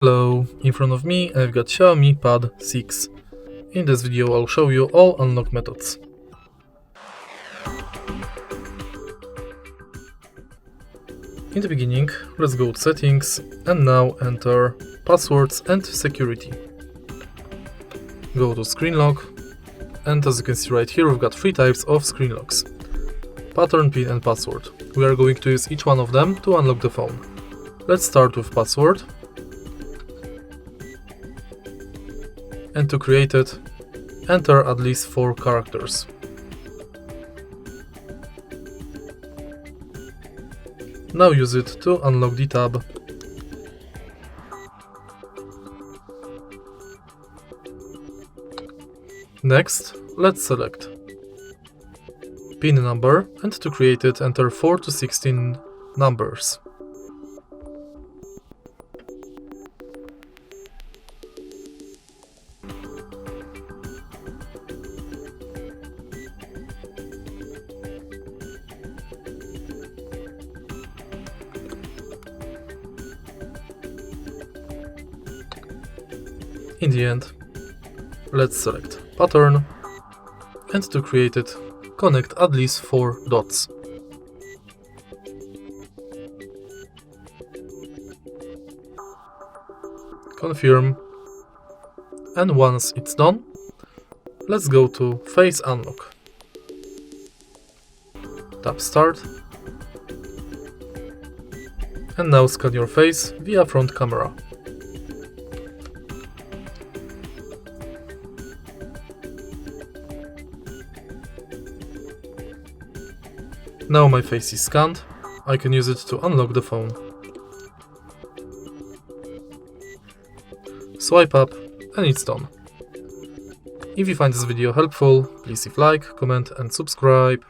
Hello, in front of me I've got XIAOMI Pad 6. In this video I'll show you all unlock methods. In the beginning, let's go to settings and now enter passwords and security. Go to screen lock, and as you can see right here we've got three types of screen locks: pattern, pin and password. We are going to use each one of them to unlock the phone. Let's start with password. And to create it, enter at least 4 characters. Now use it to unlock the tab. Next, let's select PIN number, and to create it, enter 4 to 16 numbers. In the end, let's select pattern, and to create it, connect at least 4 dots. Confirm, and once it's done, let's go to Face Unlock. Tap Start, and now scan your face via front camera. Now my face is scanned, I can use it to unlock the phone. Swipe up and it's done. If you find this video helpful, please leave like, comment and subscribe.